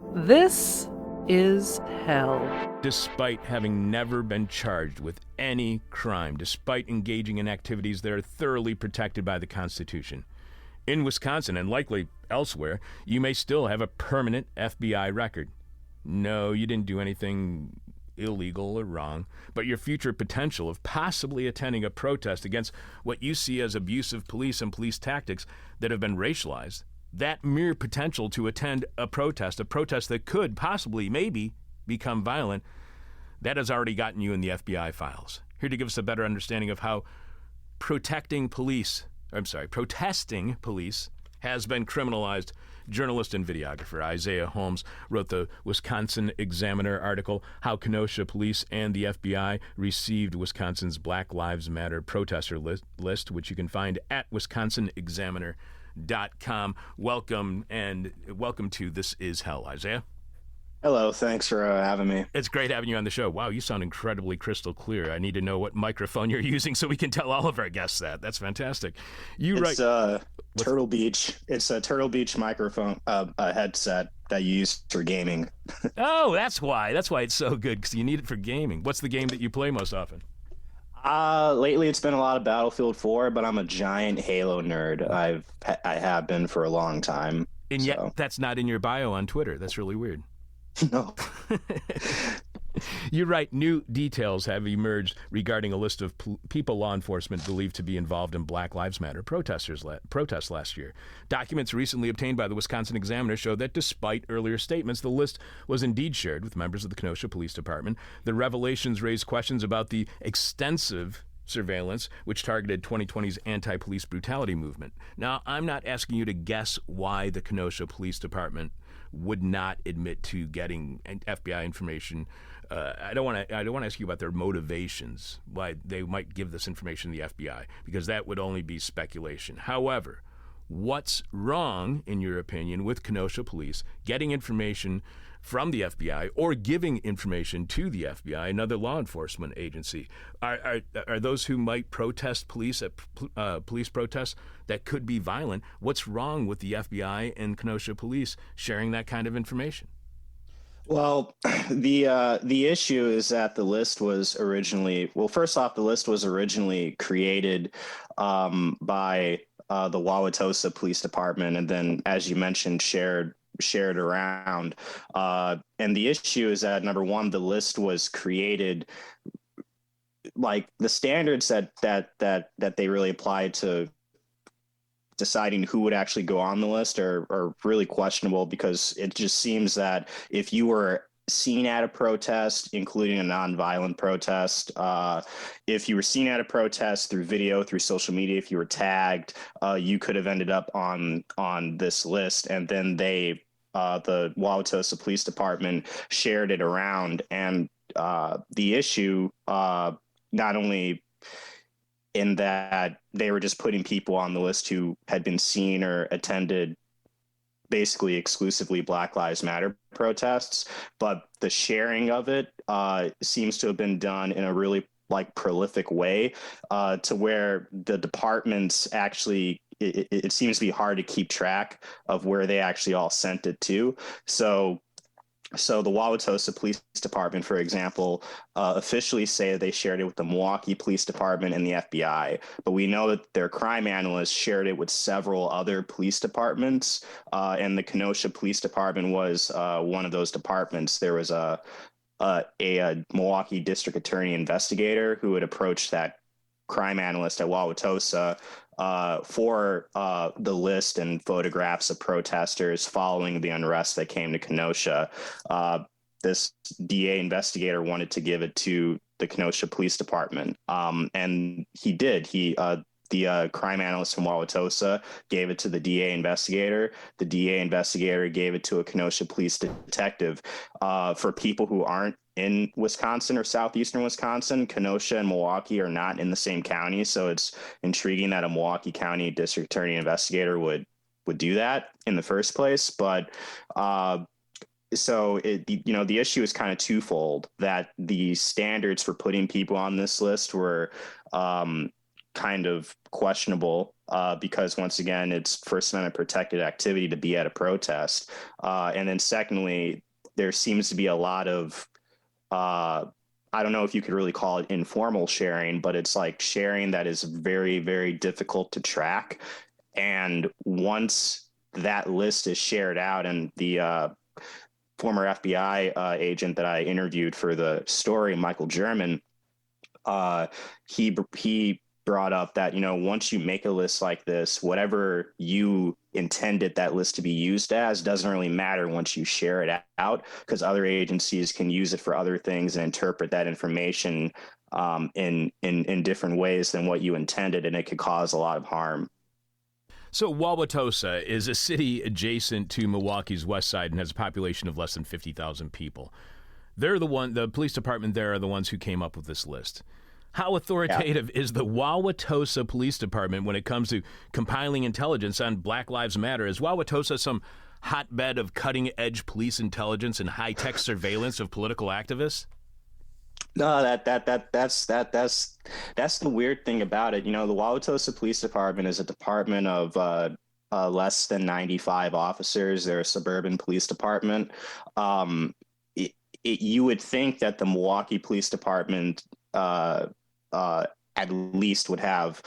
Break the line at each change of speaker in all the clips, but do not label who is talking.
This is hell.
Despite having never been charged with any crime, despite engaging in activities that are thoroughly protected by the Constitution. In Wisconsin, and likely elsewhere, you may still have a permanent FBI record. No, you didn't do anything illegal or wrong, but your future potential of possibly attending a protest against what you see as abusive police and police tactics that have been racialized, that mere potential to attend a protest that could possibly, maybe, become violent, that has already gotten you in the FBI files. Here to give us a better understanding of how protesting police has been criminalized, journalist and videographer Isiah Holmes wrote the Wisconsin Examiner article, How Kenosha Police and the FBI Received Wisconsin's Black Lives Matter Protester List, which you can find at wisconsinexaminer.com. Welcome to This Is Hell, Isiah.
Hello, thanks for having me.
It's great having you on the show. Wow, you sound incredibly crystal clear. I need to know what microphone you're using so we can tell all of our guests that. That's fantastic.
It's Turtle Beach. It's a Turtle Beach microphone, a headset that you use for gaming.
Oh, that's why. That's why it's so good, because you need it for gaming. What's the game that you play most often?
Lately it's been a lot of Battlefield 4, but I'm a giant Halo nerd. I have been for a long time.
And yet that's not in your bio on Twitter. That's really weird.
No.
You're right. New details have emerged regarding a list of people law enforcement believed to be involved in Black Lives Matter protests last year. Documents recently obtained by the Wisconsin Examiner show that despite earlier statements, the list was indeed shared with members of the Kenosha Police Department. The revelations raised questions about the extensive surveillance, which targeted 2020's anti-police brutality movement. Now, I'm not asking you to guess why the Kenosha Police Department would not admit to getting FBI information. I don't want to ask you about their motivations, why they might give this information to the FBI, because that would only be speculation. However, what's wrong, in your opinion, with Kenosha Police getting information from the FBI or giving information to the FBI, another law enforcement agency? Are those who might protest police at police protests that could be violent? What's wrong with the FBI and Kenosha Police sharing that kind of information?
Well, the issue is that the list was originally, first off, the list was originally created by the Wauwatosa Police Department, and then, as you mentioned, shared around. And the issue is that, number one, the list was created, like the standards that they really applied to deciding who would actually go on the list are really questionable, because it just seems that if you were seen at a protest, including a nonviolent protest, if you were seen at a protest through video, through social media, if you were tagged, you could have ended up on this list. And then the Wauwatosa Police Department shared it around. And the issue, not only in that they were just putting people on the list who had been seen or attended basically exclusively Black Lives Matter protests, but the sharing of it seems to have been done in a really prolific way, to where the departments actually, it seems to be hard to keep track of where they actually all sent it to. So the Wauwatosa Police Department, for example, officially say that they shared it with the Milwaukee Police Department and the FBI, but we know that their crime analysts shared it with several other police departments, and the Kenosha Police Department was one of those departments. There was a Milwaukee District Attorney investigator who had approached that crime analyst at Wauwatosa for the list and photographs of protesters following the unrest that came to Kenosha. This DA investigator wanted to give it to the Kenosha Police Department, and he did. The crime analyst from Wauwatosa gave it to the DA investigator. The DA investigator gave it to a Kenosha police detective. For people who aren't in Wisconsin or southeastern Wisconsin, Kenosha and Milwaukee are not in the same county, so it's intriguing that a Milwaukee County District Attorney investigator would do that in the first place. But so the issue is kind of twofold, that the standards for putting people on this list were kind of questionable because once again, it's First Amendment protected activity to be at a protest. And then secondly, there seems to be a lot of, I don't know if you could really call it informal sharing, but it's like sharing that is very, very difficult to track. And once that list is shared out, and the former FBI agent that I interviewed for the story, Michael German, he brought up that, you know, once you make a list like this, whatever you intended that list to be used as doesn't really matter once you share it out, because other agencies can use it for other things and interpret that information in different ways than what you intended, and it could cause a lot of harm.
So Wauwatosa is a city adjacent to Milwaukee's west side and has a population of less than 50,000 people. The police department there are the ones who came up with this list. How authoritative is the Wauwatosa Police Department when it comes to compiling intelligence on Black Lives Matter? Is Wauwatosa some hotbed of cutting-edge police intelligence and high-tech surveillance of political activists?
No, that's the weird thing about it. You know, the Wauwatosa Police Department is a department of less than 95 officers. They're a suburban police department. You would think that the Milwaukee Police Department at least would have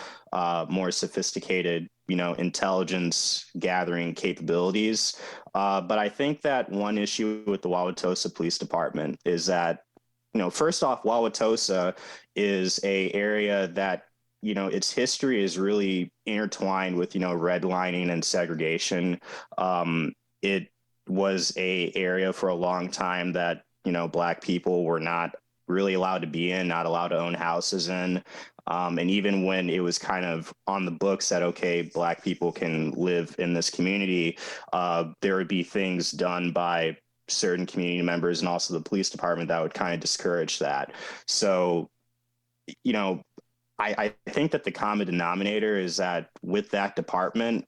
more sophisticated, you know, intelligence gathering capabilities. But I think that one issue with the Wauwatosa Police Department is that, you know, first off, Wauwatosa is a area that, you know, its history is really intertwined with, you know, redlining and segregation. It was a area for a long time that, you know, Black people were not really allowed to be in, not allowed to own houses in. And even when it was kind of on the books that, okay, Black people can live in this community, there would be things done by certain community members and also the police department that would kind of discourage that. So, you know, I think that the common denominator is that with that department,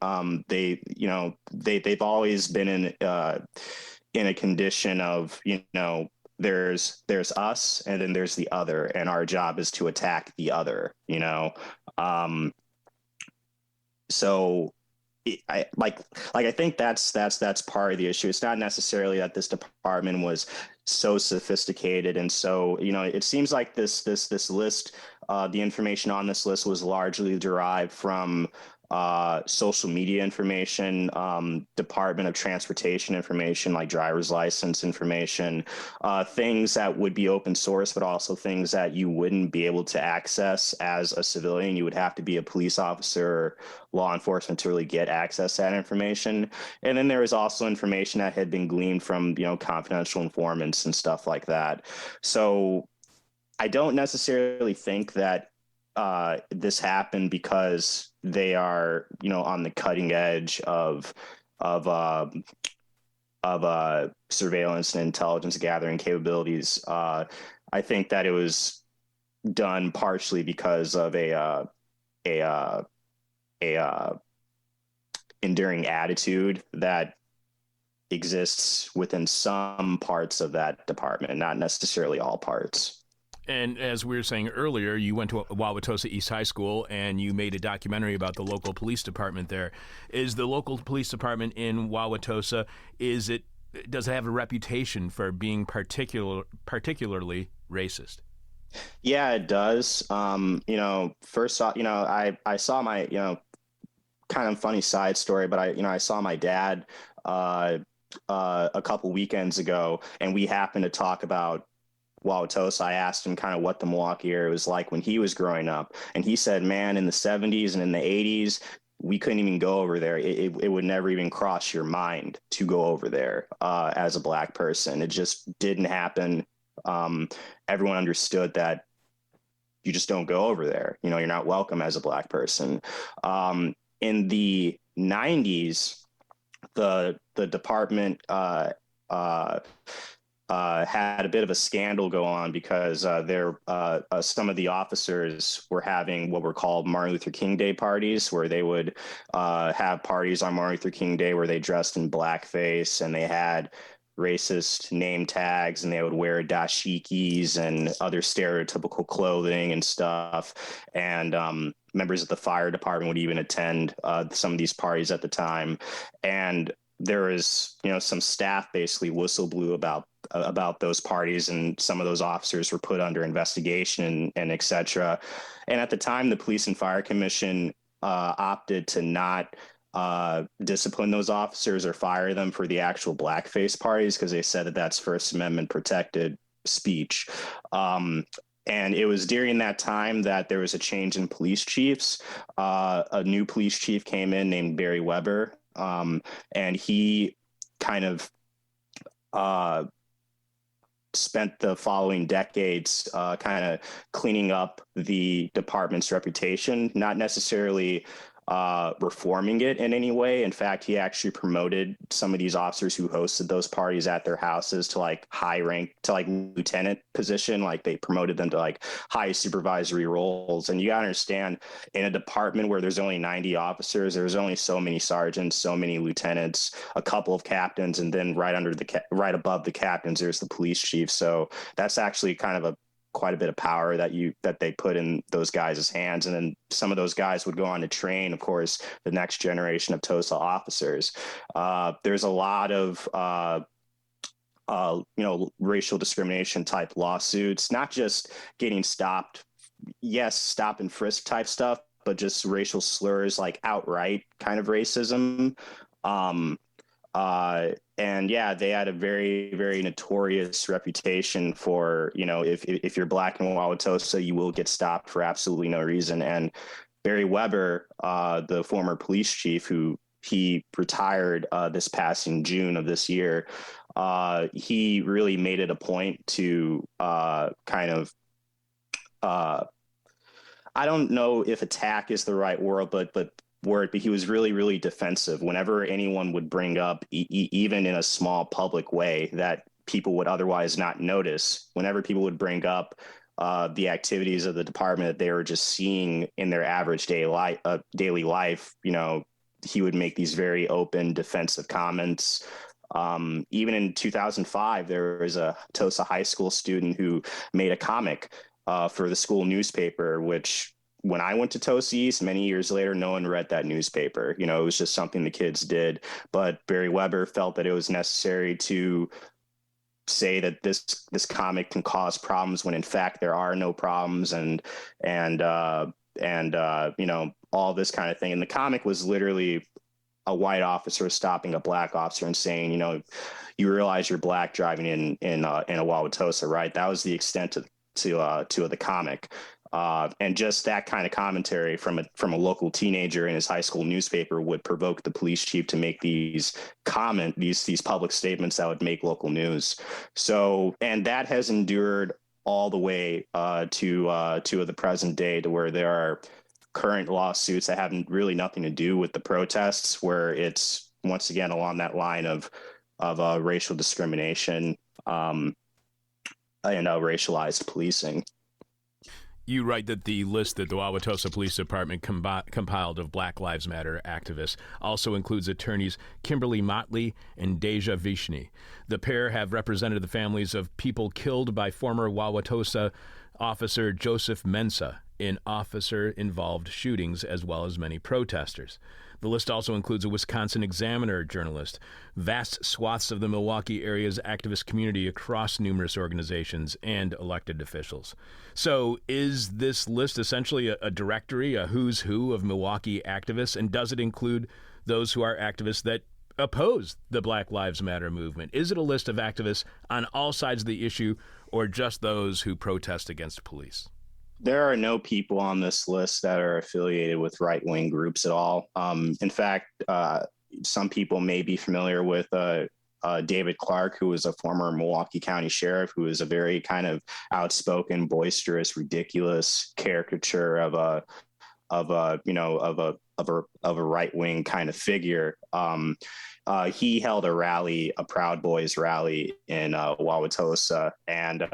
they've always been in a condition of, you know, there's us and then there's the other, and our job is to attack the other, you know. So I think that's part of the issue. It's not necessarily that this department was so sophisticated, and so, you know, it seems like this list, the information on this list was largely derived from social media information, Department of Transportation information, like driver's license information, things that would be open source, but also things that you wouldn't be able to access as a civilian. You would have to be a police officer or law enforcement to really get access to that information. And then there was also information that had been gleaned from, you know, confidential informants and stuff like that. So I don't necessarily think that this happened because they are, you know, on the cutting edge of surveillance and intelligence gathering capabilities. I think that it was done partially because of a enduring attitude that exists within some parts of that department, not necessarily all parts.
And as we were saying earlier, you went to Wauwatosa East High School and you made a documentary about the local police department there. Is the local police department in Wauwatosa, does it have a reputation for being particularly racist?
Yeah, it does. You know, first off, you know, I saw my, you know, kind of funny side story, but I saw my dad a couple weekends ago, and we happened to talk about Wauwatosa. I asked him kind of what the Milwaukee area was like when he was growing up, and he said, man, in the 70s and in the 80s, we couldn't even go over there. It would never even cross your mind to go over there as a Black person. It just didn't happen. Everyone understood that you just don't go over there. You know, you're not welcome as a Black person. In the 90s, the department had a bit of a scandal go on because some of the officers were having what were called Martin Luther King Day parties, where they would have parties on Martin Luther King Day where they dressed in blackface and they had racist name tags and they would wear dashikis and other stereotypical clothing and stuff. And members of the fire department would even attend some of these parties at the time. And there was, some staff basically whistle blew about those parties, and some of those officers were put under investigation and et cetera. And at the time, the Police and Fire Commission opted to not discipline those officers or fire them for the actual blackface parties, because they said that that's First Amendment protected speech. And it was during that time that there was a change in police chiefs. A new police chief came in named Barry Weber, and he kind of spent the following decades kind of cleaning up the department's reputation, not necessarily reforming it in any way. In fact, he actually promoted some of these officers who hosted those parties at their houses to like high rank, to like lieutenant position. Like they promoted them to like high supervisory roles. And you gotta understand, in a department where there's only 90 officers, there's only so many sergeants, so many lieutenants, a couple of captains, and then right above the captains, there's the police chief. So that's actually kind of quite a bit of power that they put in those guys' hands. And then some of those guys would go on to train, of course, the next generation of TOSA officers. There's a lot of racial discrimination type lawsuits, not just getting stopped, yes, stop and frisk type stuff, but just racial slurs, like outright kind of racism. And yeah, they had a very, very notorious reputation for, if you're black in Wauwatosa, you will get stopped for absolutely no reason. And Barry Weber, the former police chief, who he retired this past in June of this year, he really made it a point to kind of, I don't know if attack is the right word, but he was really, really defensive whenever anyone would bring up, even in a small public way that people would otherwise not notice. Whenever people would bring up the activities of the department that they were just seeing in their average daily life, he would make these very open defensive comments. Even in 2005, there was a TOSA high school student who made a comic for the school newspaper, which when I went to TOSA East many years later, no one read that newspaper. It was just something the kids did. But Barry Weber felt that it was necessary to say that this comic can cause problems when in fact there are no problems, and all this kind of thing. And the comic was literally a white officer stopping a black officer and saying, you realize you're black driving in a Wauwatosa, right? That was the extent to the comic. And just that kind of commentary from a local teenager in his high school newspaper would provoke the police chief to make these public statements that would make local news. So, and that has endured all the way to the present day, to where there are current lawsuits that have really nothing to do with the protests, where it's once again along that line of racial discrimination and racialized policing.
You write that the list that the Wauwatosa Police Department compiled of Black Lives Matter activists also includes attorneys Kimberly Motley and Deja Vishny. The pair have represented the families of people killed by former Wauwatosa officer Joseph Mensa in officer-involved shootings, as well as many protesters. The list also includes a Wisconsin Examiner journalist, vast swaths of the Milwaukee area's activist community across numerous organizations, and elected officials. So is this list essentially a directory, a who's who of Milwaukee activists, and does it include those who are activists that oppose the Black Lives Matter movement? Is it a list of activists on all sides of the issue, or just those who protest against police?
There are no people on this list that are affiliated with right-wing groups at all. In fact, some people may be familiar with David Clark, who was a former Milwaukee County sheriff, who is a very kind of outspoken, boisterous, ridiculous caricature of a right-wing kind of figure. He held a rally, a Proud Boys rally in Wauwatosa, and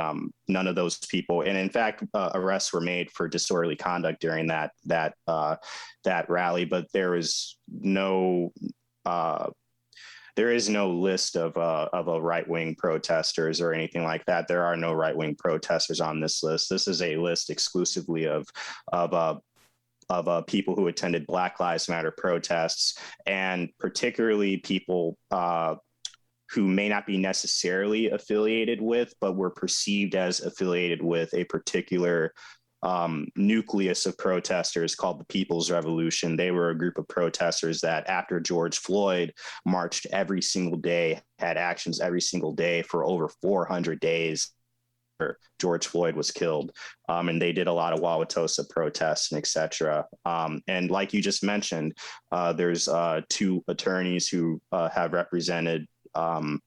none of those people, and in fact, arrests were made for disorderly conduct during that rally. But there is no list of right-wing protesters or anything like that. There are no right-wing protesters on this list. This is a list exclusively of people who attended Black Lives Matter protests, and particularly people who may not be necessarily affiliated with, but were perceived as affiliated with a particular nucleus of protesters called the People's Revolution. They were a group of protesters that, after George Floyd, marched every single day, had actions every single day for over 400 days. George Floyd was killed, and they did a lot of Wauwatosa protests and etc. And like you just mentioned, there's two attorneys who have represented not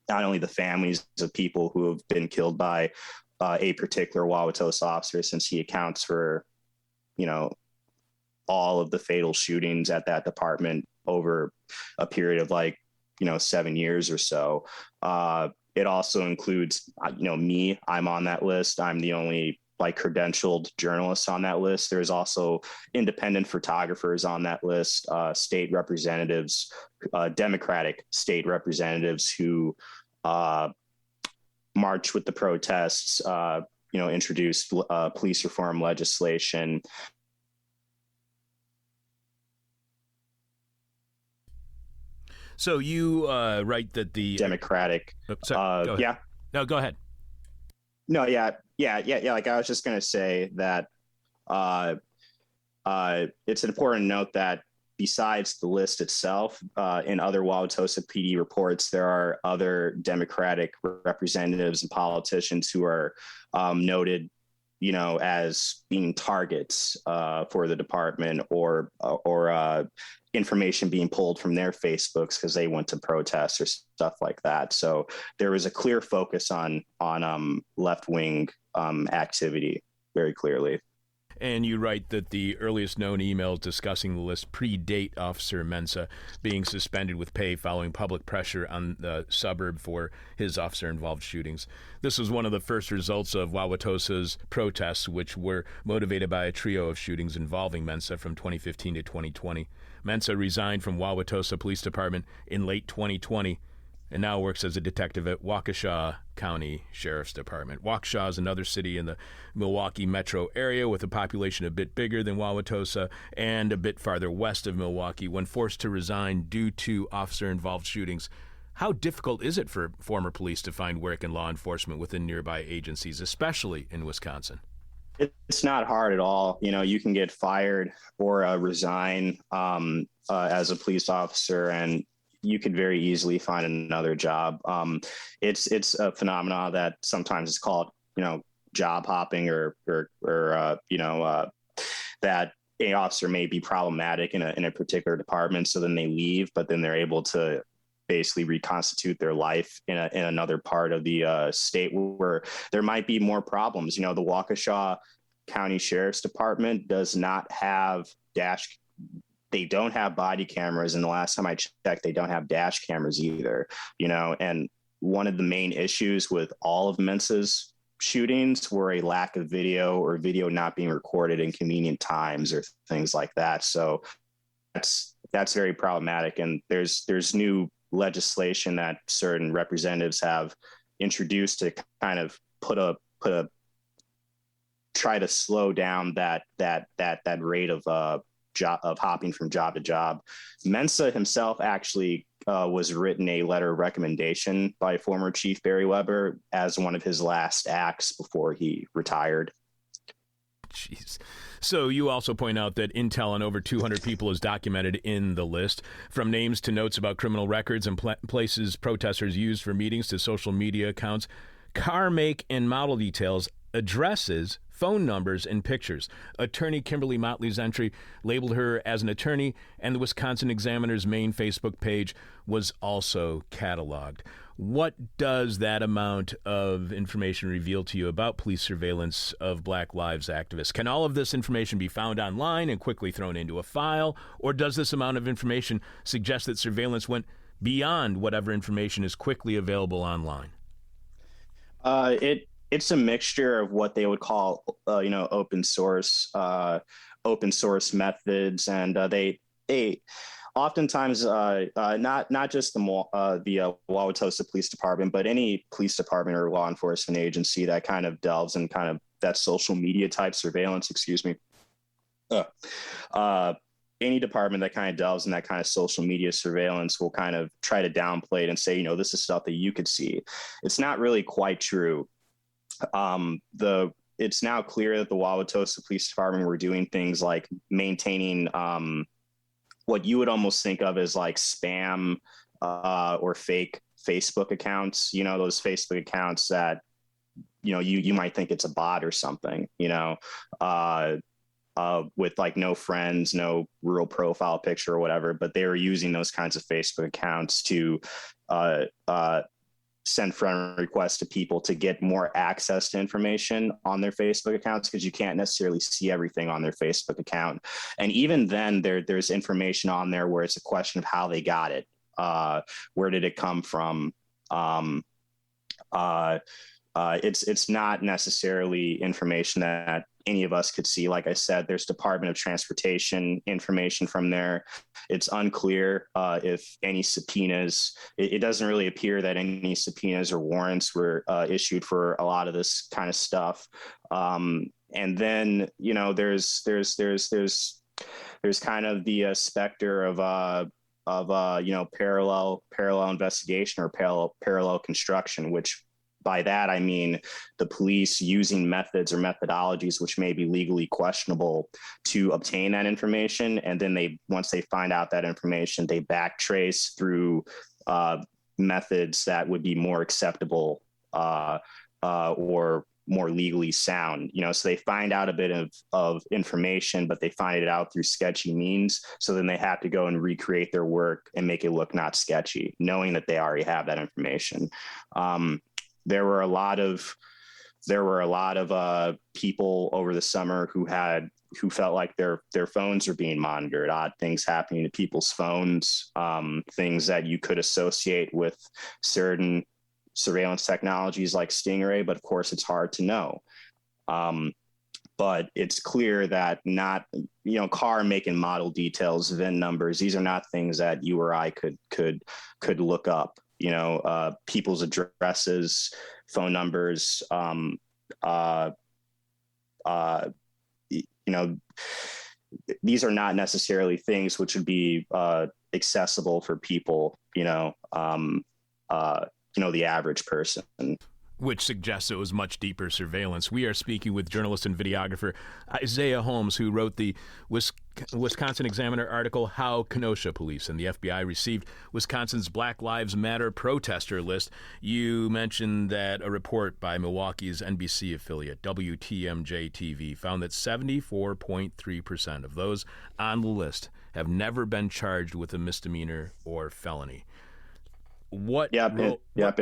only the families of people who have been killed by a particular Wauwatosa officer, since he accounts for, all of the fatal shootings at that department over a period of 7 years or so. It also includes, me. I'm on that list. I'm the only credentialed journalist on that list. There's also independent photographers on that list, state representatives, Democratic state representatives who marched with the protests, introduced police reform legislation.
So you write that the
Democratic.
Sorry,
yeah.
No, go ahead.
No, yeah. Like, I was just going to say that it's important to note that besides the list itself, in other Wauwatosa PD reports, there are other Democratic representatives and politicians who are noted, as being targets for the department, or information being pulled from their Facebooks because they went to protests or stuff like that. So there was a clear focus on left-wing activity, very clearly.
And you write that the earliest known emails discussing the list predate Officer Mensa being suspended with pay following public pressure on the suburb for his officer-involved shootings. This was one of the first results of Wauwatosa's protests, which were motivated by a trio of shootings involving Mensa from 2015 to 2020. Mensa resigned from Wauwatosa Police Department in late 2020 and now works as a detective at Waukesha County Sheriff's Department. Waukesha is another city in the Milwaukee metro area with a population a bit bigger than Wauwatosa and a bit farther west of Milwaukee. When forced to resign due to officer-involved shootings, how difficult is it for former police to find work in law enforcement within nearby agencies, especially in Wisconsin?
It's not hard at all. You can get fired or resign as a police officer, and you could very easily find another job. It's a phenomenon that sometimes is called, job hopping, or that an officer may be problematic in a particular department, so then they leave, but then they're able to basically reconstitute their life in another part of the state where there might be more problems. The Waukesha County Sheriff's Department does not have they don't have body cameras, and the last time I checked, they don't have dash cameras either. And one of the main issues with all of Mensa's shootings were a lack of video, or video not being recorded in convenient times, or things like that. So that's very problematic. And there's new legislation that certain representatives have introduced to kind of try to slow down that rate of hopping from job to job. Mensa himself actually was written a letter of recommendation by former Chief Barry Weber as one of his last acts before he retired.
Jeez. So you also point out that intel on over 200 people is documented in the list, from names to notes about criminal records and places protesters used for meetings to social media accounts, car make and model details, addresses, phone numbers, and pictures. Attorney Kimberly Motley's entry labeled her as an attorney, and the Wisconsin Examiner's main Facebook page was also cataloged. What does that amount of information reveal to you about police surveillance of Black Lives activists? Can all of this information be found online and quickly thrown into a file, or does this amount of information suggest that surveillance went beyond whatever information is quickly available online?
It's a mixture of what they would call, open source methods, and they oftentimes not just the Wauwatosa Police Department, but any police department or law enforcement agency that kind of delves in kind of that social media type surveillance. uh, any department that kind of delves in that kind of social media surveillance will kind of try to downplay it and say, this is stuff that you could see. It's not really quite true. It's now clear that the Wauwatosa Police Department were doing things like maintaining what you would almost think of as like spam or fake Facebook accounts, those Facebook accounts that, you might think it's a bot or something, with like no friends, no real profile picture or whatever, but they were using those kinds of Facebook accounts to send friend requests to people to get more access to information on their Facebook accounts, because you can't necessarily see everything on their Facebook account. And even then there's information on there where it's a question of how they got it. Where did it come from? It's not necessarily information that any of us could see. Like I said, there's Department of Transportation information from there. It's unclear if any subpoenas, it doesn't really appear that any subpoenas or warrants were issued for a lot of this kind of stuff. And then, there's kind of the specter of parallel investigation or parallel construction, which by that, I mean the police using methods or methodologies which may be legally questionable to obtain that information. And then once they find out that information, they backtrace through methods that would be more acceptable or more legally sound. So they find out a bit of information, but they find it out through sketchy means. So then they have to go and recreate their work and make it look not sketchy, knowing that they already have that information. There were a lot of people over the summer who felt like their phones were being monitored, odd things happening to people's phones, things that you could associate with certain surveillance technologies like Stingray, but of course it's hard to know. But it's clear that not, car make and model details, VIN numbers, these are not things that you or I could look up. People's addresses, phone numbers, these are not necessarily things which would be accessible for people, the average person.
Which suggests it was much deeper surveillance. We are speaking with journalist and videographer Isiah Holmes, who wrote the Wisconsin Examiner article, How Kenosha Police and the FBI Received Wisconsin's Black Lives Matter Protester List. You mentioned that a report by Milwaukee's NBC affiliate, WTMJ-TV, found that 74.3% of those on the list have never been charged with a misdemeanor or felony.
In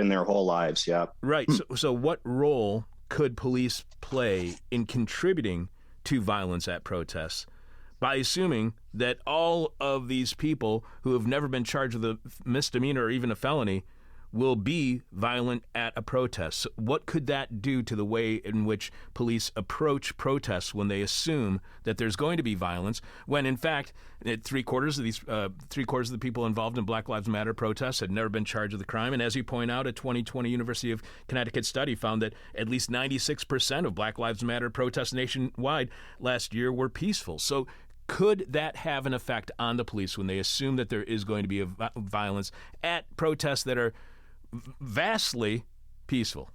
their whole lives.
Right. So what role could police play in contributing to violence at protests by assuming that all of these people who have never been charged with a misdemeanor or even a felony will be violent at a protest? So what could that do to the way in which police approach protests when they assume that there's going to be violence, when in fact three-quarters of the people involved in Black Lives Matter protests had never been charged with a crime? And as you point out, a 2020 University of Connecticut study found that at least 96% of Black Lives Matter protests nationwide last year were peaceful. So could that have an effect on the police when they assume that there is going to be violence at protests that are vastly peaceful?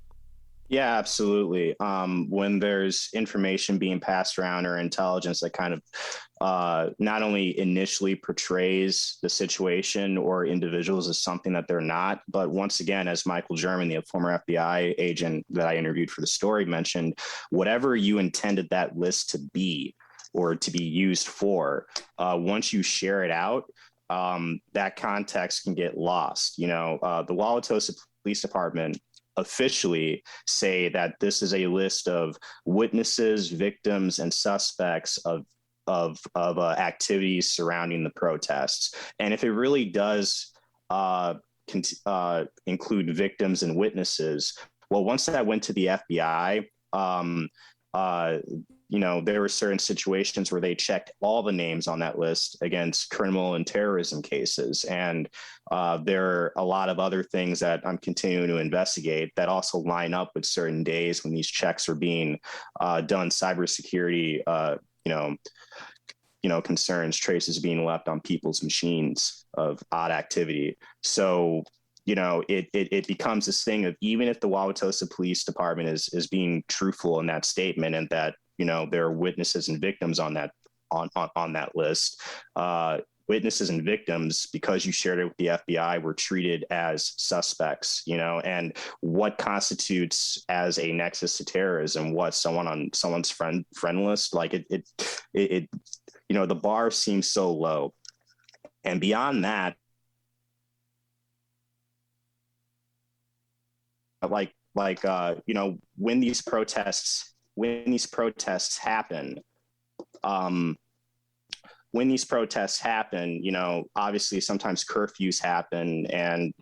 Yeah, absolutely. When there's information being passed around or intelligence that kind of not only initially portrays the situation or individuals as something that they're not, but once again, as Michael German, the former FBI agent that I interviewed for the story, mentioned, whatever you intended that list to be or to be used for, once you share it out, that context can get lost. The Wauwatosa Police Department officially say that this is a list of witnesses, victims, and suspects of activities surrounding the protests. And if it really does include victims and witnesses, well, once that went to the FBI, there were certain situations where they checked all the names on that list against criminal and terrorism cases. And there are a lot of other things that I'm continuing to investigate that also line up with certain days when these checks are being done. Cybersecurity, concerns, traces being left on people's machines of odd activity. So, it becomes this thing of, even if the Wauwatosa Police Department is being truthful in that statement, and that, there are witnesses and victims on that list, witnesses and victims, because you shared it with the FBI, were treated as suspects, and what constitutes as a nexus to terrorism, what someone on someone's friend list, like it the bar seems so low. And beyond that, when these protests happen, obviously sometimes curfews happen, and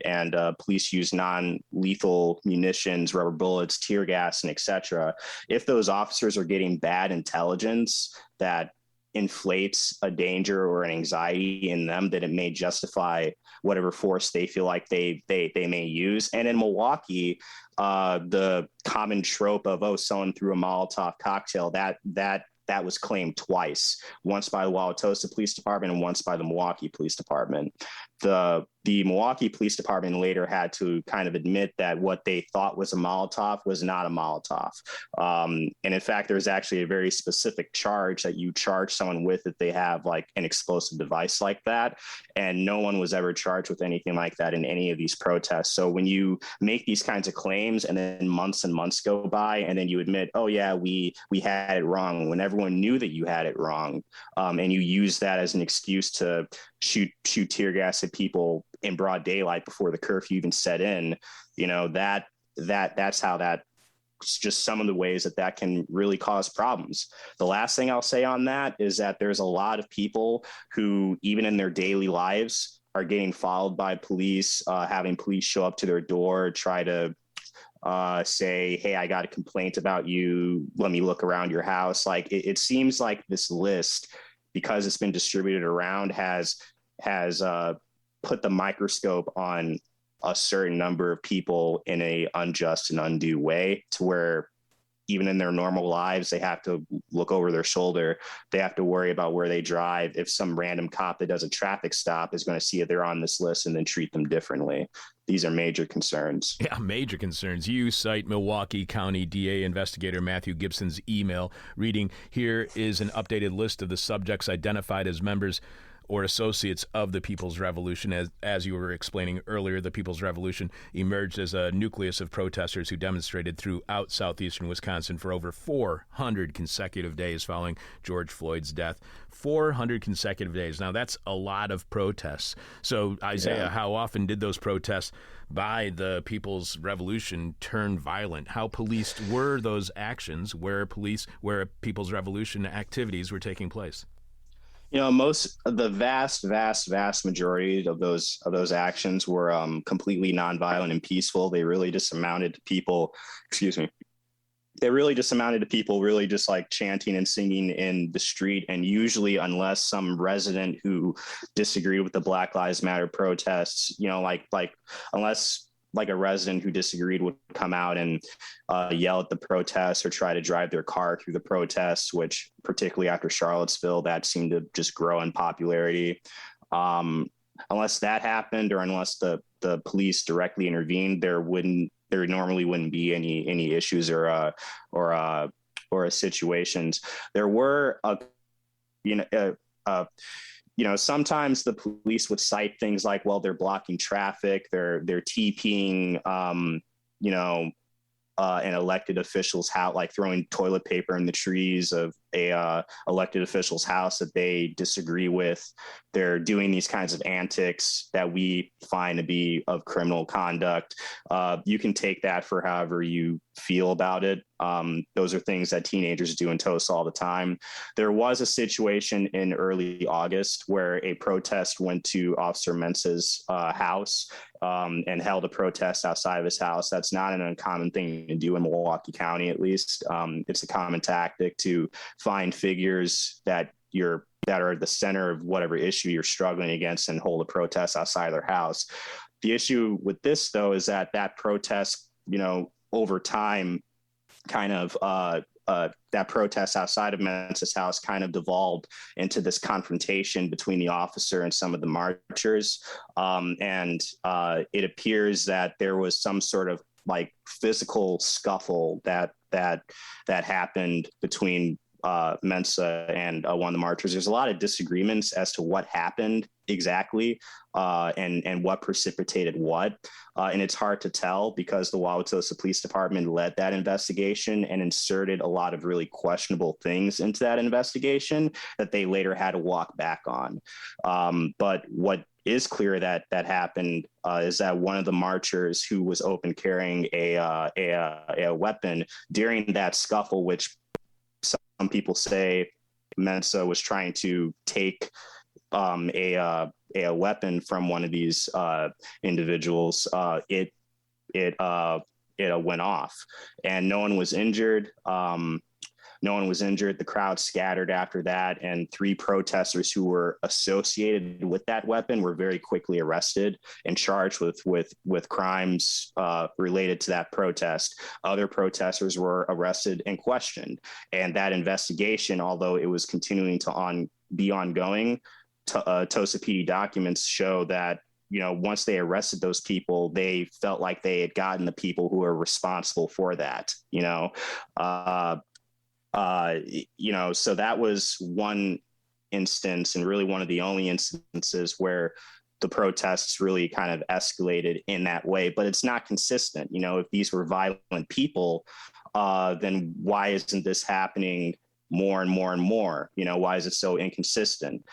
police use non-lethal munitions, rubber bullets, tear gas, and etc. If those officers are getting bad intelligence that inflates a danger or an anxiety in them, that it may justify whatever force they feel like they may use. And in Milwaukee, the common trope of, oh, someone threw a Molotov cocktail, that was claimed twice, once by the Wauwatosa Police Department and once by the Milwaukee Police Department. The Milwaukee Police Department later had to kind of admit that what they thought was a Molotov was not a Molotov. And in fact, there's actually a very specific charge that you charge someone with if they have like an explosive device like that. And no one was ever charged with anything like that in any of these protests. So when you make these kinds of claims and then months and months go by, and then you admit, oh yeah, we had it wrong, when everyone knew that you had it wrong, and you use that as an excuse to shoot tear gas at people in broad daylight before the curfew even set in, that's how that, just some of the ways that can really cause problems. The last thing I'll say on that is that there's a lot of people who, even in their daily lives, are getting followed by police, having police show up to their door, try to say, hey, I got a complaint about you, let me look around your house. Like it seems like this list, because it's been distributed around, has put the microscope on a certain number of people in a unjust and undue way, to where even in their normal lives, they have to look over their shoulder. They have to worry about where they drive. If some random cop that does a traffic stop is going to see if they're on this list and then treat them differently. These are major concerns.
Yeah, major concerns. You cite Milwaukee County DA investigator Matthew Gibson's email, reading, "Here is an updated list of the subjects identified as members or associates of the People's Revolution." As you were explaining earlier, the People's Revolution emerged as a nucleus of protesters who demonstrated throughout southeastern Wisconsin for over 400 consecutive days following George Floyd's death. 400 consecutive days. Now, that's a lot of protests. So, Isiah, How often did those protests by the People's Revolution turn violent? How policed were those actions where People's Revolution activities were taking place?
The vast majority of those actions were completely nonviolent and peaceful. They really just amounted to people, really just like chanting and singing in the street. And usually, unless some resident who disagreed with the Black Lives Matter protests, unless like a resident who disagreed would come out and yell at the protests or try to drive their car through the protests, which particularly after Charlottesville, that seemed to just grow in popularity. Unless that happened, or unless the police directly intervened, there normally wouldn't be any issues or situations. There were sometimes the police would cite things like, well, they're blocking traffic, they're TPing, an elected official's house, like throwing toilet paper in the trees of a elected official's house that they disagree with. They're doing these kinds of antics that we find to be of criminal conduct. You can take that for however you feel about it. Those are things that teenagers do in Tulsa all the time. There was a situation in early August where a protest went to Officer Mensa's house and held a protest outside of his house. That's not an uncommon thing to do in Milwaukee County, at least. It's a common tactic to find figures that are at the center of whatever issue you're struggling against and hold a protest outside of their house. The issue with this, though, is that protest, over time kind of that protest outside of Mensa's house kind of devolved into this confrontation between the officer and some of the marchers. And it appears that there was some sort of like physical scuffle that happened between Mensa and one of the marchers. There's a lot of disagreements as to what happened exactly and what precipitated what. And it's hard to tell because the Wauwatosa Police Department led that investigation and inserted a lot of really questionable things into that investigation that they later had to walk back on. But what is clear that happened is that one of the marchers who was open carrying a weapon during that scuffle, which some people say Mensa was trying to take a weapon from one of these individuals. It went off, and no one was injured. The crowd scattered after that, and 3 protesters who were associated with that weapon were very quickly arrested and charged with crimes related to that protest. Other protesters were arrested and questioned, and that investigation, although it was continuing to be ongoing, Tosa PD documents show that, you know, once they arrested those people, they felt like they had gotten the people who were responsible for that, you know. So that was one instance, and really one of the only instances where the protests really kind of escalated in that way. But it's not consistent. You know, if these were violent people, then why isn't this happening more and more and more? You know, why is it so inconsistent?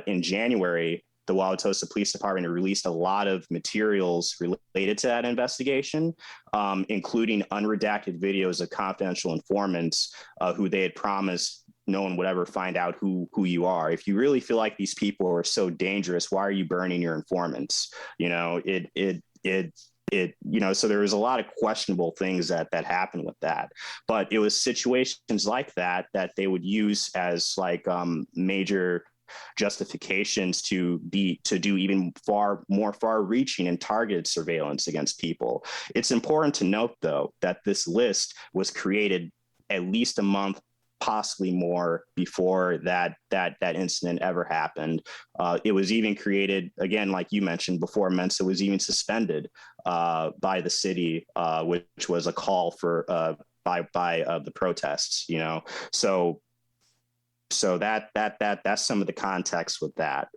In January, the Wauwatosa Police Department released a lot of materials related to that investigation, including unredacted videos of confidential informants who they had promised no one would ever find out who you are. If you really feel like these people are so dangerous, why are you burning your informants? You know, so there was a lot of questionable things that happened with that. But it was situations like that they would use as like major justifications to do even more far-reaching and targeted surveillance against people. It's important to note, though, that this list was created at least a month, possibly more, before that incident ever happened. It was even created, again, like you mentioned, before Mensa was even suspended by the city, which was a call for by the protests. You know, so that's some of the context with that.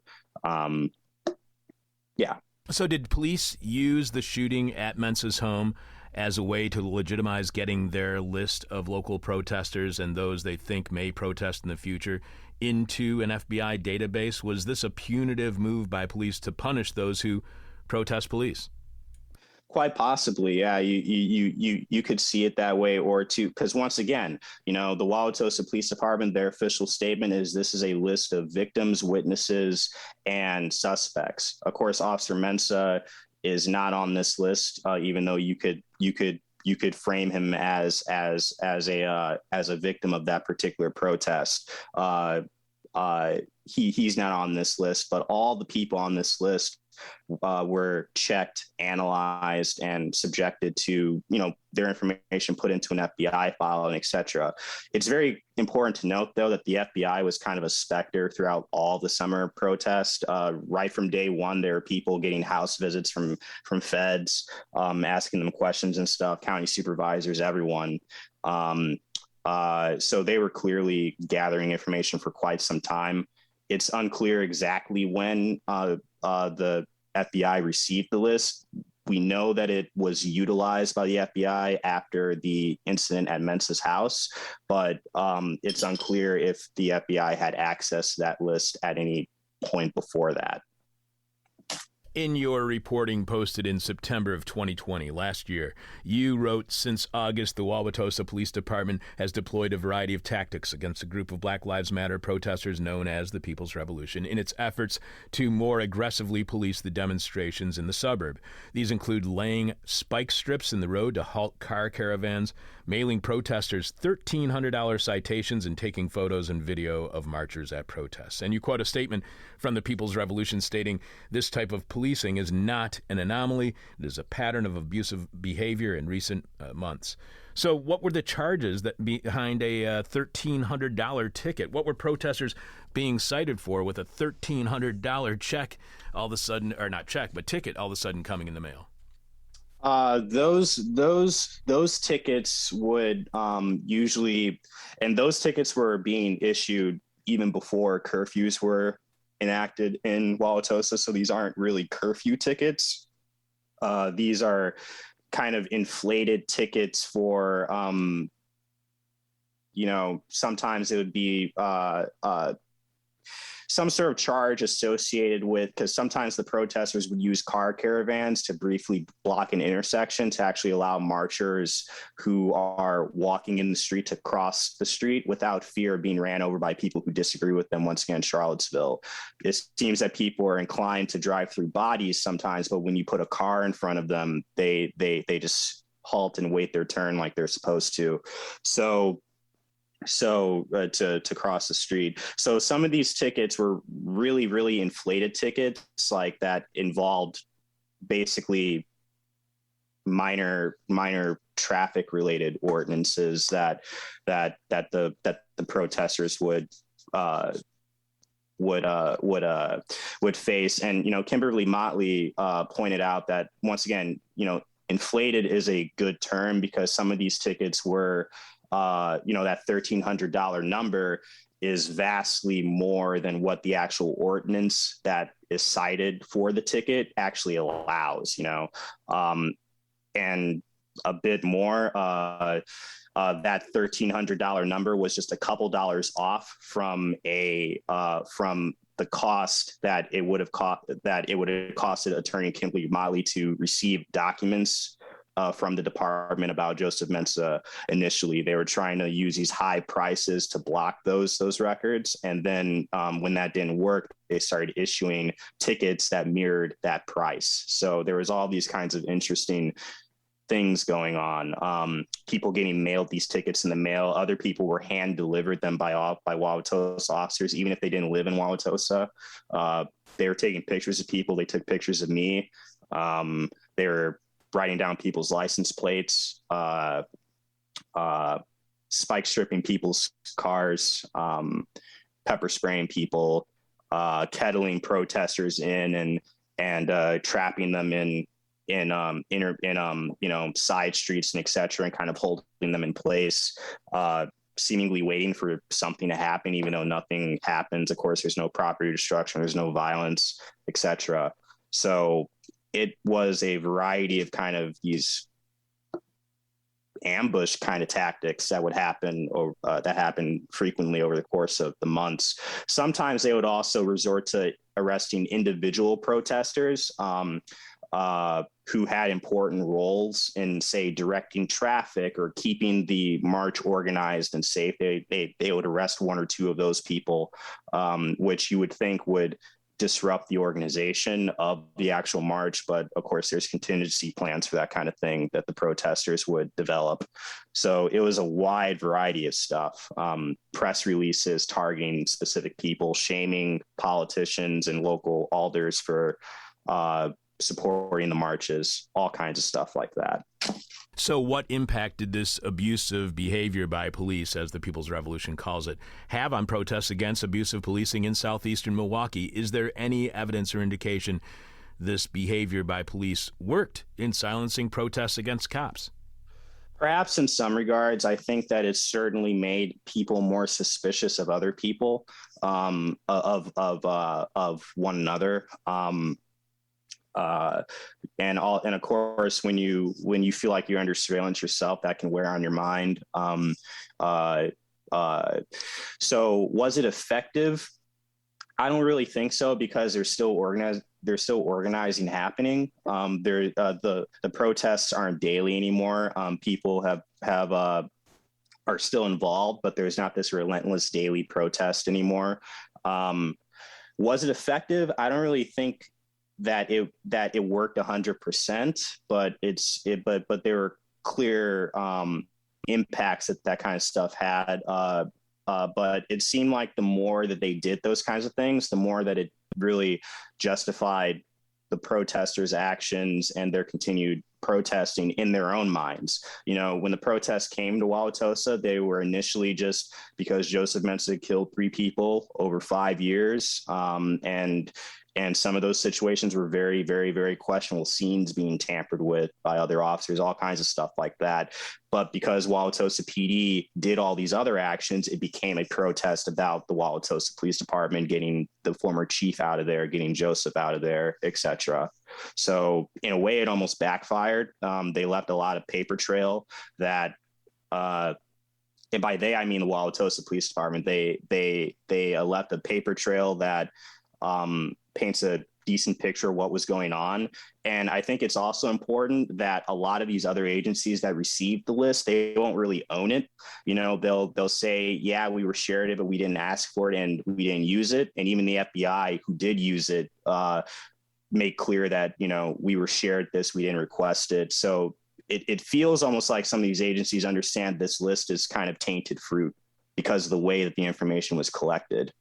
Yeah.
So did police use the shooting at Mensa's home as a way to legitimize getting their list of local protesters and those they think may protest in the future into an FBI database? Was this a punitive move by police to punish those who protest police?
Quite possibly, yeah. You could see it that way, or too, because once again, you know, the Wauwatosa Police Department, their official statement is this is a list of victims, witnesses, and suspects. Of course, Officer Mensa is not on this list, even though you could frame him as a victim of that particular protest. He's not on this list, but all the people on this list were checked, analyzed, and subjected to, you know, their information put into an FBI file and et cetera. It's very important to note, though, that the FBI was kind of a specter throughout all the summer protests. Right from day one, there were people getting house visits from feds, asking them questions and stuff, county supervisors, everyone. So they were clearly gathering information for quite some time. It's unclear exactly when the FBI received the list. We know that it was utilized by the FBI after the incident at Mensa's house, but it's unclear if the FBI had access to that list at any point before that.
In your reporting posted in September of 2020, last year, you wrote, since August, the Wauwatosa Police Department has deployed a variety of tactics against a group of Black Lives Matter protesters known as the People's Revolution in its efforts to more aggressively police the demonstrations in the suburb. These include laying spike strips in the road to halt car caravans, mailing protesters $1,300 citations, and taking photos and video of marchers at protests. And you quote a statement from the People's Revolution stating, "This type of police policing is not an anomaly. It is a pattern of abusive behavior in recent months. So what were the charges that behind a $1,300 ticket? What were protesters being cited for with a $1,300 check all of a sudden, or not check, but ticket all of a sudden coming in the mail?
Those tickets would usually, and those tickets were being issued even before curfews were enacted in Wauwatosa. So these aren't really curfew tickets. These are kind of inflated tickets for, sometimes it would be some sort of charge associated with, because sometimes the protesters would use car caravans to briefly block an intersection to actually allow marchers who are walking in the street to cross the street without fear of being ran over by people who disagree with them. Once again, Charlottesville, it seems that people are inclined to drive through bodies sometimes, but when you put a car in front of them, they just halt and wait their turn like they're supposed to. To cross the street. So some of these tickets were really, really inflated tickets, like that involved basically minor traffic related ordinances that the protesters would face. And Kimberly Motley pointed out that, once again, inflated is a good term, because some of these tickets were that $1,300 number is vastly more than what the actual ordinance that is cited for the ticket actually allows, and a bit more. That $1,300 number was just a couple dollars off from the cost that it would have costed Attorney Kimberly Motley to receive documents from the department about Joseph Mensa. Initially, they were trying to use these high prices to block those records, and then when that didn't work, they started issuing tickets that mirrored that price. So there was all these kinds of interesting things going on. People getting mailed these tickets in the mail. Other people were hand delivered them by Wauwatosa officers, even if they didn't live in Wauwatosa. They were taking pictures of people. They took pictures of me. They were writing down people's license plates, spike stripping people's cars, pepper spraying people, kettling protesters in and trapping them in side streets and et cetera, and kind of holding them in place, seemingly waiting for something to happen, even though nothing happens. Of course, there's no property destruction, there's no violence, et cetera. So it was a variety of kind of these ambush kind of tactics that would happen, or that happened frequently over the course of the months. Sometimes they would also resort to arresting individual protesters who had important roles in, say, directing traffic or keeping the march organized and safe. They would arrest one or two of those people, which you would think would disrupt the organization of the actual march. But of course, there's contingency plans for that kind of thing that the protesters would develop. So it was a wide variety of stuff. Press releases targeting specific people, shaming politicians and local alders for supporting the marches, all kinds of stuff like that.
So what impact did this abusive behavior by police, as the People's Revolution calls it, have on protests against abusive policing in southeastern Milwaukee? Is there any evidence or indication this behavior by police worked in silencing protests against cops?
Perhaps in some regards. I think that it certainly made people more suspicious of other people, of one another. And of course, when you feel like you're under surveillance yourself, that can wear on your mind. So was it effective? I don't really think so, because there's still organizing happening. The protests aren't daily anymore. People are still involved, but there's not this relentless daily protest anymore. Was it effective? I don't really think that it worked 100%, but there were clear impacts that kind of stuff had. But it seemed like the more that they did those kinds of things, the more that it really justified the protesters' actions and their continued protesting in their own minds. When the protests came to Wauwatosa, they were initially just because Joseph Mensa killed 3 people over 5 years. And some of those situations were very, very, very questionable, scenes being tampered with by other officers, all kinds of stuff like that. But because Wauwatosa PD did all these other actions, it became a protest about the Wauwatosa Police Department getting the former chief out of there, getting Joseph out of there, etc. So in a way, it almost backfired. They left a lot of paper trail that, and by they, I mean the Wauwatosa Police Department. They left a paper trail that paints a decent picture of what was going on. And I think it's also important that a lot of these other agencies that received the list, they won't really own it. They'll say, yeah, we were shared it, but we didn't ask for it and we didn't use it. And even the FBI, who did use it, make clear that, we were shared this, we didn't request it. So it feels almost like some of these agencies understand this list is kind of tainted fruit because of the way that the information was collected,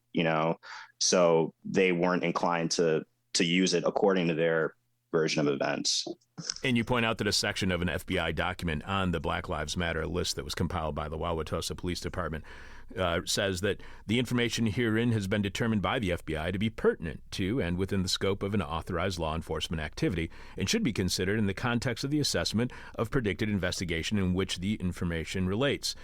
so they weren't inclined to use it according to their version of events.
And you point out that a section of an FBI document on the Black Lives Matter list that was compiled by the Wauwatosa Police Department says that the information herein has been determined by the FBI to be pertinent to and within the scope of an authorized law enforcement activity and should be considered in the context of the assessment of predicted investigation in which the information relates.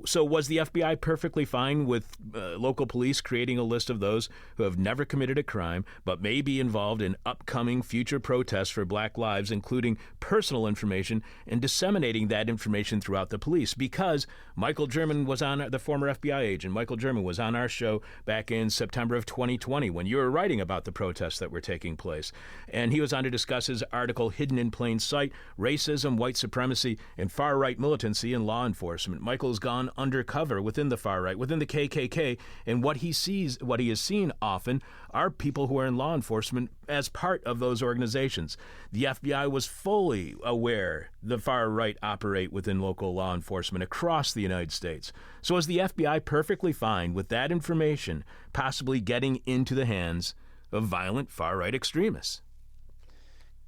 So was the FBI perfectly fine with local police creating a list of those who have never committed a crime but may be involved in upcoming future protests for Black lives, including personal information, and disseminating that information throughout the police? Because Michael German was on, the former FBI agent, Michael German was on our show back in September of 2020 when you were writing about the protests that were taking place. And he was on to discuss his article, Hidden in Plain Sight, Racism, White Supremacy, and Far-Right Militancy in Law Enforcement. Michael's gone undercover within the far right, within the KKK, and what he has seen often are people who are in law enforcement as part of those organizations. The FBI was fully aware the far right operate within local law enforcement across the United States. So is the FBI perfectly fine with that information possibly getting into the hands of violent far right extremists?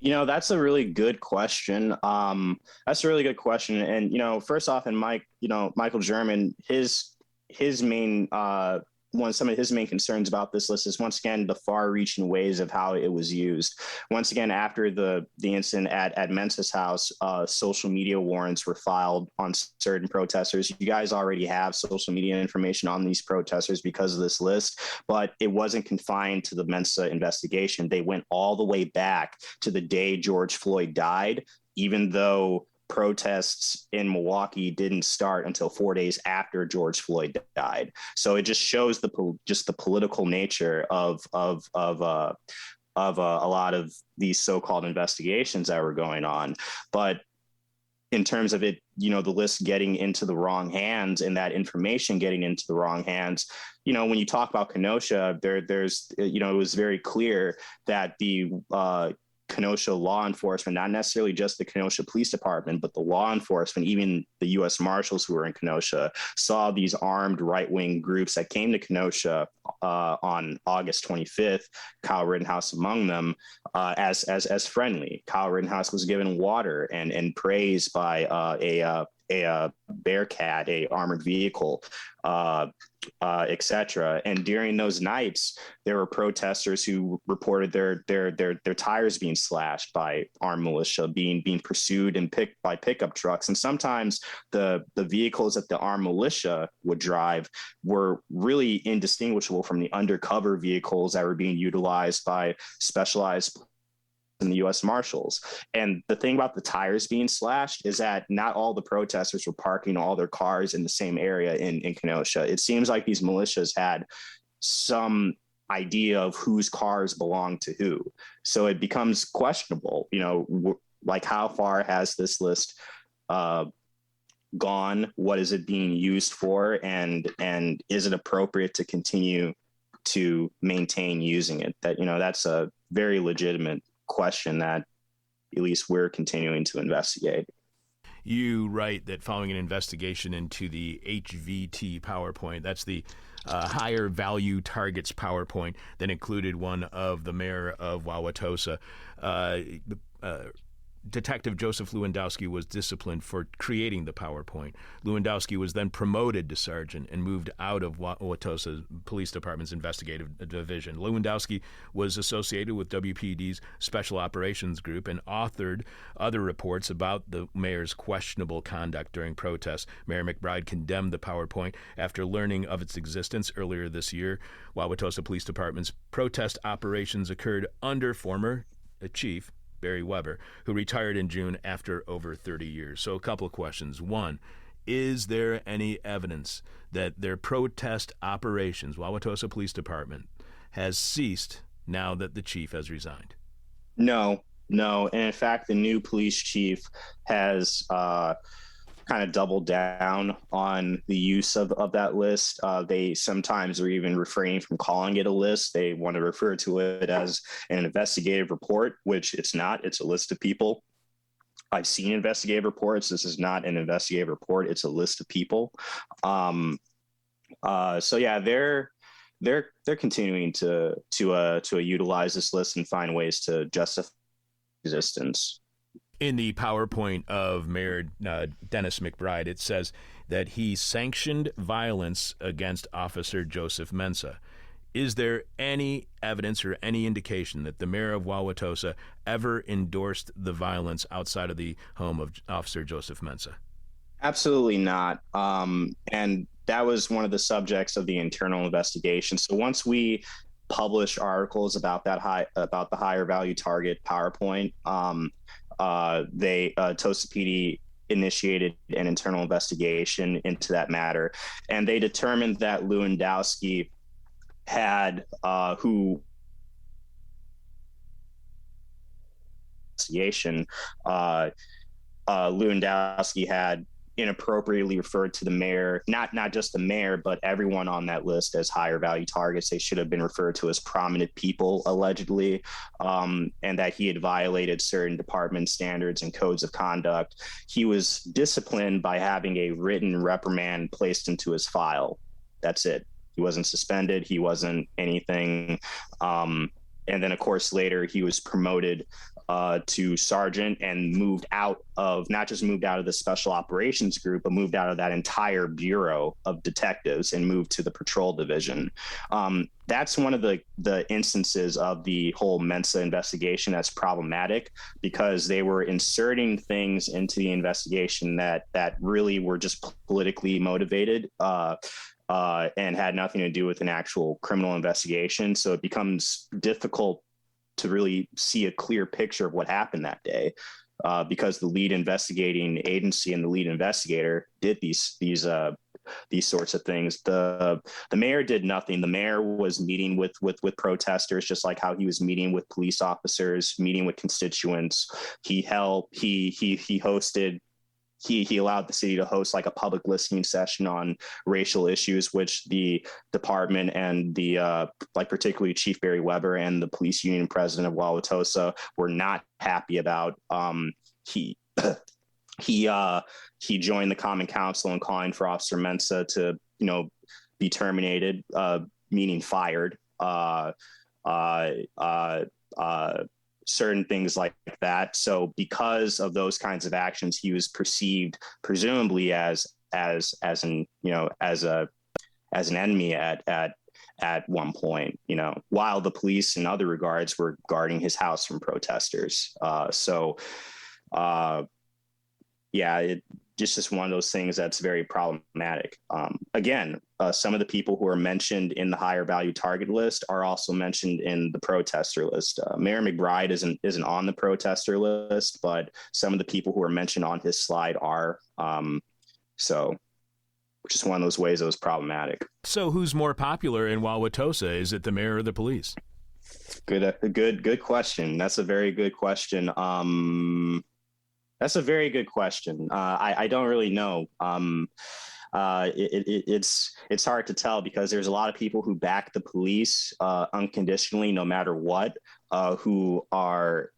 That's a really good question. That's a really good question. And, first off, and Michael German, his main, some of his main concerns about this list is, once again, the far-reaching ways of how it was used. Once again, after the incident at Mensa's house, social media warrants were filed on certain protesters. You guys already have social media information on these protesters because of this list, but it wasn't confined to the Mensa investigation. They went all the way back to the day George Floyd died, even though protests in Milwaukee didn't start until 4 days after George Floyd died. So it just shows the political nature of a lot of these so-called investigations that were going on. But in terms of it, the list getting into the wrong hands and that information getting into the wrong hands, when you talk about Kenosha, there's it was very clear that the Kenosha law enforcement, not necessarily just the Kenosha Police Department, but the law enforcement, even the U.S. Marshals who were in Kenosha, saw these armed right-wing groups that came to Kenosha on August 25th, Kyle Rittenhouse among them, as friendly. Kyle Rittenhouse was given water and praise by a Bearcat, a armored vehicle, etc. And during those nights, there were protesters who reported their tires being slashed by armed militia, being pursued and picked by pickup trucks. And sometimes the vehicles that the armed militia would drive were really indistinguishable from the undercover vehicles that were being utilized by specialized in the U.S. Marshals. And the thing about the tires being slashed is that not all the protesters were parking all their cars in the same area in Kenosha. It seems like these militias had some idea of whose cars belong to who. So it becomes questionable, like how far has this list gone? What is it being used for? And is it appropriate to continue to maintain using it? That's a very legitimate question that at least we're continuing to investigate.
You write that following an investigation into the HVT PowerPoint, that's the higher value targets PowerPoint that included one of the mayor of Wauwatosa, Detective Joseph Lewandowski was disciplined for creating the PowerPoint. Lewandowski was then promoted to sergeant and moved out of Wauwatosa Police Department's investigative division. Lewandowski was associated with WPD's Special Operations Group and authored other reports about the mayor's questionable conduct during protests. Mayor McBride condemned the PowerPoint after learning of its existence earlier this year. Wauwatosa Police Department's protest operations occurred under former chief Barry Weber, who retired in June after over 30 years. So a couple of questions. One, is there any evidence that their protest operations, Wauwatosa Police Department, has ceased now that the chief has resigned?
No. And in fact, the new police chief has kind of doubled down on the use of that list. They sometimes are even refraining from calling it a list. They want to refer to it as an investigative report, which it's not. It's a list of people. I've seen investigative reports. This is not an investigative report. It's a list of people. So yeah, they're continuing to utilize this list and find ways to justify existence.
In the PowerPoint of Mayor Dennis McBride, it says that he sanctioned violence against Officer Joseph Mensa. Is there any evidence or any indication that the mayor of Wauwatosa ever endorsed the violence outside of the home of Officer Joseph Mensa?
Absolutely not. And that was one of the subjects of the internal investigation. So once we published articles about the higher value target PowerPoint, Tosa PD initiated an internal investigation into that matter, and they determined that Lewandowski had Lewandowski had inappropriately referred to the mayor, not just the mayor, but everyone on that list as higher value targets. They should have been referred to as prominent people, allegedly, and that he had violated certain department standards and codes of conduct. He was disciplined by having a written reprimand placed into his file. That's it. He wasn't suspended. He wasn't anything. And then, of course, later he was promoted to sergeant and not just moved out of the special operations group, but moved out of that entire bureau of detectives and moved to the patrol division. That's one of the instances of the whole Mensa investigation that's problematic, because they were inserting things into the investigation that really were just politically motivated. And had nothing to do with an actual criminal investigation. So it becomes difficult to really see a clear picture of what happened that day, because the lead investigating agency and the lead investigator did these sorts of things. The mayor did nothing. The mayor was meeting with protesters, just like how he was meeting with police officers, meeting with constituents. He hosted. He allowed the city to host like a public listening session on racial issues, which the department and the particularly Chief Barry Weber and the police union president of Wauwatosa were not happy about. He joined the Common Council in calling for Officer Mensa to be terminated, meaning fired. Certain things like that. So because of those kinds of actions, he was perceived presumably as an enemy at one point, while the police in other regards were guarding his house from protesters. It's just one of those things that's very problematic. Again, some of the people who are mentioned in the higher value target list are also mentioned in the protester list. Mayor McBride isn't on the protester list, but some of the people who are mentioned on his slide are. Which is one of those ways it was problematic.
So who's more popular in Wauwatosa? Is it the mayor or the police?
Good question. That's a very good question. That's a very good question. I don't really know. It's hard to tell, because there's a lot of people who back the police unconditionally, no matter what, who are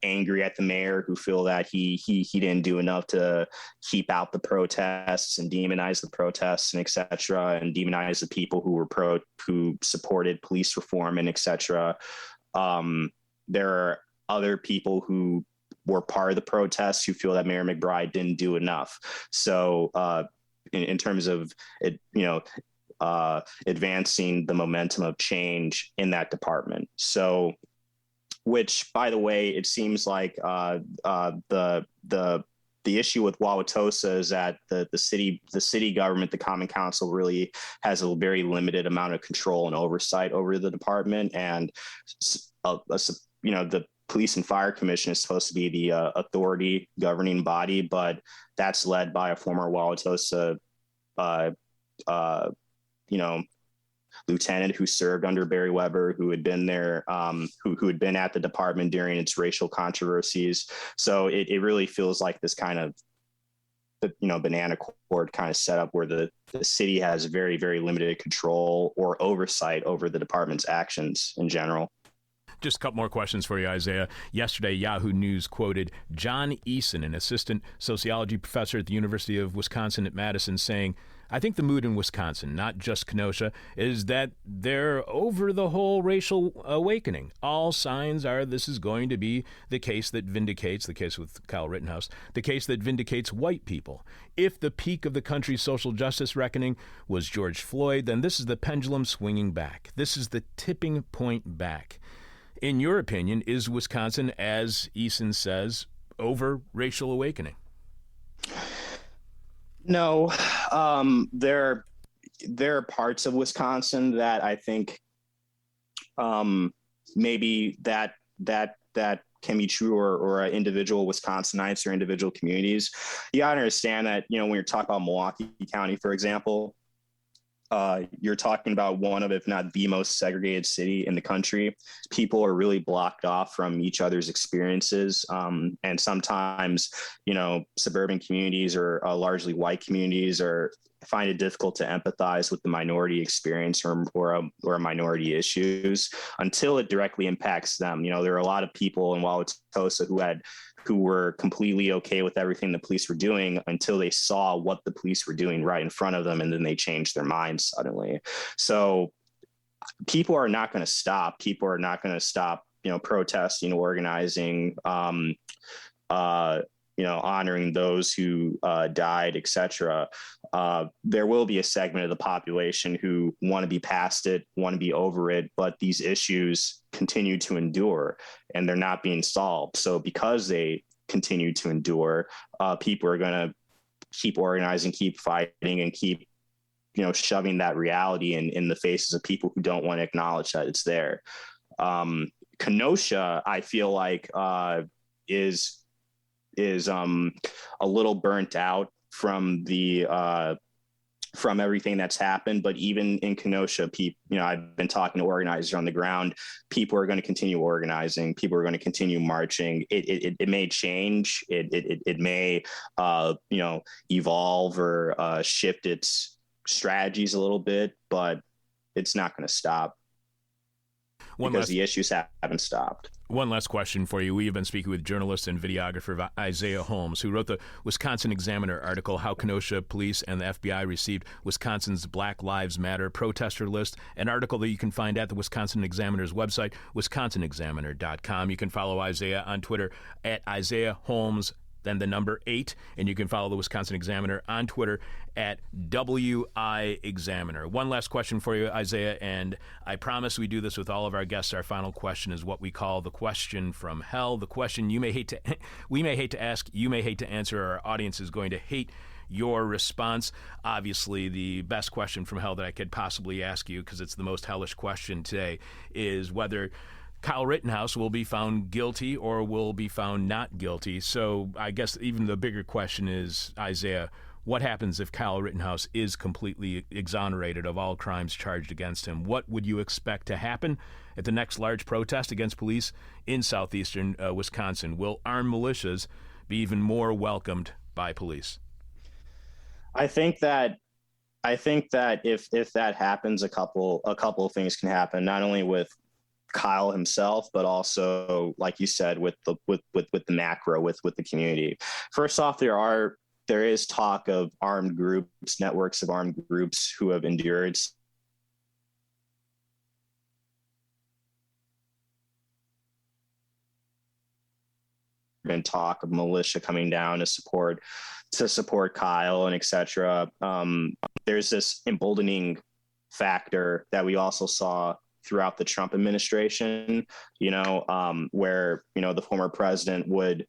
angry at the mayor, who feel that he didn't do enough to keep out the protests and demonize the protests and etc. and demonize the people who supported police reform and etc. There are other people who were part of the protests who feel that Mayor McBride didn't do enough. So in terms of it, advancing the momentum of change in that department. So, which, by the way, it seems like the issue with Wauwatosa is that the city government, the Common Council, really has a very limited amount of control and oversight over the department, and the Police and Fire Commission is supposed to be the authority governing body, but that's led by a former Wauwatosa lieutenant who served under Barry Weber, who had been there, who had been at the department during its racial controversies. So it really feels like this kind of, banana cord kind of setup where the city has very, very limited control or oversight over the department's actions in general.
Just a couple more questions for you, Isiah. Yesterday, Yahoo News quoted John Eason, an assistant sociology professor at the University of Wisconsin at Madison, saying, "I think the mood in Wisconsin, not just Kenosha, is that they're over the whole racial awakening. All signs are this is going to be the case with Kyle Rittenhouse, the case that vindicates white people. If the peak of the country's social justice reckoning was George Floyd, then this is the pendulum swinging back. This is the tipping point back." In your opinion, is Wisconsin, as Eason says, over racial awakening?
No, there are parts of Wisconsin that I think maybe that can be true, or individual Wisconsinites or individual communities. You gotta understand that, when you're talking about Milwaukee County, for example, you're talking about one of, if not the most segregated city in the country. People are really blocked off from each other's experiences. And sometimes, suburban communities or largely white communities find it difficult to empathize with the minority experience or minority issues until it directly impacts them. There are a lot of people in Wauwatosa who were completely okay with everything the police were doing until they saw what the police were doing right in front of them, and then they changed their minds suddenly. So people are not going to stop. People are not going to stop, protesting, organizing, honoring those who died, etc. There will be a segment of the population who want to be past it, want to be over it, but these issues continue to endure and they're not being solved. So because they continue to endure, people are going to keep organizing, keep fighting, and keep, shoving that reality in the faces of people who don't want to acknowledge that it's there. Kenosha, I feel like, is a little burnt out from from everything that's happened. But even in Kenosha, I've been talking to organizers on the ground. People are going to continue organizing. People are going to continue marching. It may change. It may evolve or shift its strategies a little bit, but it's not going to stop because the issues haven't stopped.
One last question for you. We have been speaking with journalist and videographer Isiah Holmes, who wrote the Wisconsin Examiner article, How Kenosha Police and the FBI Received Wisconsin's Black Lives Matter Protester List, an article that you can find at the Wisconsin Examiner's website, wisconsinexaminer.com. You can follow Isiah on Twitter at Isiah Holmes, then the number 8, and you can follow the Wisconsin Examiner on Twitter at WI Examiner. One last question for you, Isiah, and I promise we do this with all of our guests. Our final question is what we call the question from hell. The question we may hate to ask, you may hate to answer, our audience is going to hate your response. Obviously, the best question from hell that I could possibly ask you, because it's the most hellish question today, is whether Kyle Rittenhouse will be found guilty or will be found not guilty. So I guess even the bigger question is, Isiah, what happens if Kyle Rittenhouse is completely exonerated of all crimes charged against him? What would you expect to happen at the next large protest against police in southeastern Wisconsin? Will armed militias be even more welcomed by police?
I think that if that happens, a couple of things can happen. Not only with Kyle himself, but also, like you said, with the macro, with the community. First off, there is talk of armed groups, networks of armed groups who have endured been talk of militia coming down to support Kyle and etc. There's this emboldening factor that we also saw throughout the Trump administration, where, the former president would,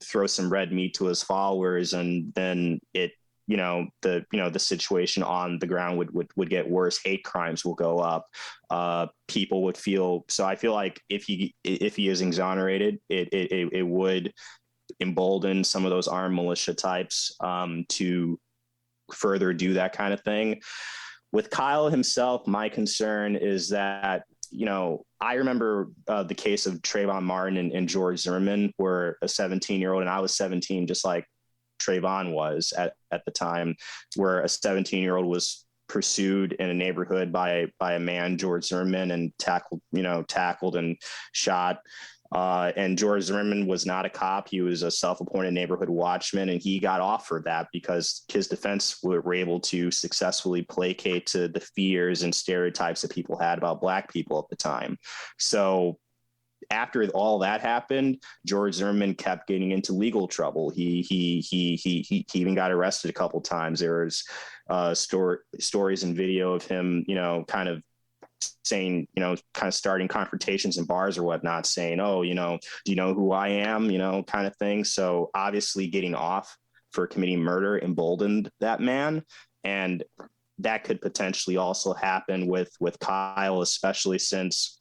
throw some red meat to his followers, and then the situation on the ground would get worse. Hate crimes will go up. People would feel, so I feel like if he is exonerated, it would embolden some of those armed militia types to further do that kind of thing. With Kyle himself, my concern is that, I remember the case of Trayvon Martin and George Zimmerman, where a 17-year-old, and I was 17, just like Trayvon was at the time, where a 17-year-old was pursued in a neighborhood by a man, George Zimmerman, and tackled and shot. And George Zimmerman was not a cop. He was a self-appointed neighborhood watchman, and he got off for that because his defense were able to successfully placate to the fears and stereotypes that people had about Black people at the time. So after all that happened, George Zimmerman kept getting into legal trouble. He even got arrested a couple times. There was stories and video of him, kind of saying, kind of starting confrontations in bars or whatnot, saying, "Oh, do you know who I am?" Kind of thing. So obviously getting off for committing murder emboldened that man. And that could potentially also happen with Kyle, especially since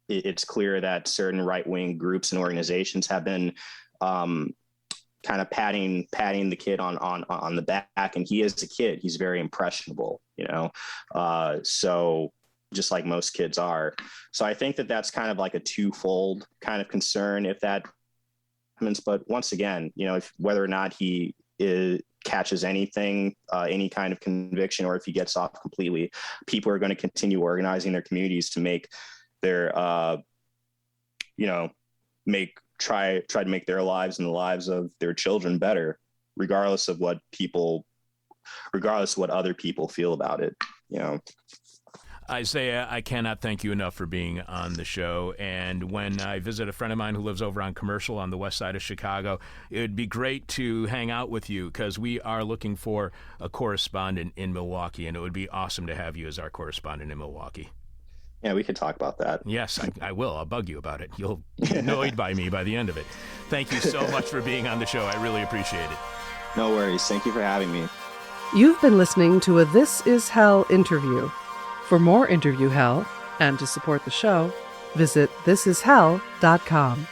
it's clear that certain right-wing groups and organizations have been kind of patting the kid on the back. And he is a kid. He's very impressionable, so just like most kids are. So I think that that's kind of like a twofold kind of concern if that happens. But once again, whether or not he catches anything, any kind of conviction, or if he gets off completely, people are going to continue organizing their communities to make their, try to make their lives and the lives of their children better, regardless of what other people feel about it,
Isiah, I cannot thank you enough for being on the show. And when I visit a friend of mine who lives over on Commercial on the west side of Chicago, it would be great to hang out with you because we are looking for a correspondent in Milwaukee, and it would be awesome to have you as our correspondent in Milwaukee.
Yeah, we could talk about that.
Yes, I will. I'll bug you about it. You'll be annoyed by me by the end of it. Thank you so much for being on the show. I really appreciate it.
No worries. Thank you for having me.
You've been listening to a This Is Hell interview. For more interview hell and to support the show, visit thisishell.com.